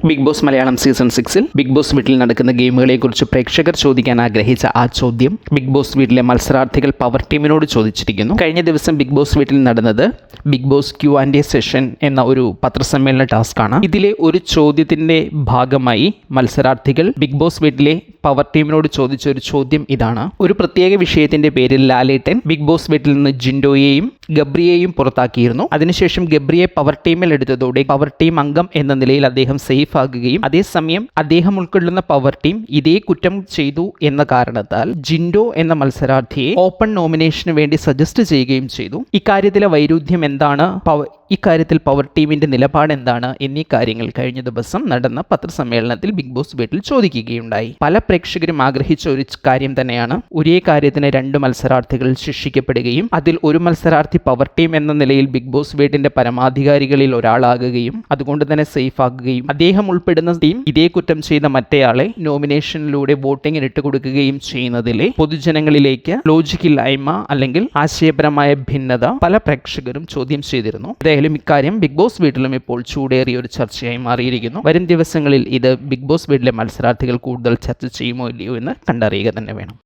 Big Boss Malayalam season 6-ൽ Bigg Boss വീട്ടിൽ നടക്കുന്ന ഗെയിമുകളെക്കുറിച്ച് പ്രേക്ഷകർ ചോദിക്കാൻ ആഗ്രഹിച്ച ആ ചോദ്യം ബിഗ് ബോസ് വീട്ടിലെ മത്സരാർത്ഥികൾ പവർ ടീമിനോട് ചോദിച്ചിരിക്കുന്നു. കഴിഞ്ഞ ദിവസം ബിഗ് ബോസ് വീട്ടിൽ നടന്നത് ബിഗ് ബോസ് Q&A സെഷൻ എന്ന ഒരു പത്രസമ്മേളന ടാസ്ക്കാണ്. ഇതിലെ ഒരു ചോദ്യത്തിൻ്റെ ഭാഗമായി മത്സരാർത്ഥികൾ ബിഗ് ബോസ് വീട്ടിലെ പവർ ടീമിനോട് ചോദിച്ച ഒരു ചോദ്യം ഇതാണ്. ഒരു പ്രത്യേക വിഷയത്തിൻ്റെ പേരിൽ ലാലേട്ടൻ ബിഗ് ബോസ് വീട്ടിൽ നിന്ന് ജിൻഡോയെയും ഗബ്രിയെയും പുറത്താക്കിയിരുന്നു. അതിനുശേഷം ഗബ്രിയെ പവർ ടീമിൽ എടുത്തതോടെ പവർ ടീം അംഗം എന്ന നിലയിൽ അദ്ദേഹം സേഫ് ആകുകയും അതേസമയം അദ്ദേഹം ഉൾക്കൊള്ളുന്ന പവർ ടീം ഇതേ കുറ്റം ചെയ്തു എന്ന കാരണത്താൽ ജിൻഡോ എന്ന മത്സരാർത്ഥിയെ ഓപ്പൺ നോമിനേഷന് വേണ്ടി സജസ്റ്റ് ചെയ്യുകയും ചെയ്തു. ഇക്കാര്യത്തിലെ വൈരുദ്ധ്യം എന്താണ്, ഇക്കാര്യത്തിൽ പവർ ടീമിന്റെ നിലപാട് എന്താണ് എന്നീ കാര്യങ്ങൾ കഴിഞ്ഞ ദിവസം നടന്ന പത്രസമ്മേളനത്തിൽ ബിഗ് ബോസ് വീട്ടിൽ ചോദിക്കുകയുണ്ടായി. പല പ്രേക്ഷകരും ആഗ്രഹിച്ച ഒരു കാര്യം തന്നെയാണ് ഒരേ കാര്യത്തിന് രണ്ട് മത്സരാർത്ഥികൾ ശിക്ഷിക്കപ്പെടുകയും അതിൽ ഒരു മത്സരാർത്ഥി പവർ ടീം എന്ന നിലയിൽ ബിഗ് ബോസ് വീട്ടിന്റെ പരമാധികാരികളിൽ ഒരാളാകുകയും അതുകൊണ്ട് തന്നെ സേഫ് ആകുകയും അദ്ദേഹം ഉൾപ്പെടുന്ന ടീം ഇതേ കുറ്റം ചെയ്ത മറ്റേയാളെ നോമിനേഷനിലൂടെ വോട്ടിങ്ങിന് ഇട്ടുകൊടുക്കുകയും ചെയ്യുന്നതിലെ പൊതുജനങ്ങളിലേക്ക് ലോജിക്കില്ലായ്മ അല്ലെങ്കിൽ ആശയപരമായ ഭിന്നത പല പ്രേക്ഷകരും ചോദ്യം ചെയ്തിരുന്നു. ഏതായാലും ഇക്കാര്യം ബിഗ് ബോസ് വീട്ടിലും ഇപ്പോൾ ചൂടേറിയ ഒരു ചർച്ചയായി മാറിയിരിക്കുന്നു. വരും ദിവസങ്ങളിൽ ഇത് ബിഗ് ബോസ് വീട്ടിലെ മത്സരാർത്ഥികൾ കൂടുതൽ ചർച്ച ചെയ്യുമോ ഇല്ലയോ എന്ന് കണ്ടറിയുക തന്നെ വേണം.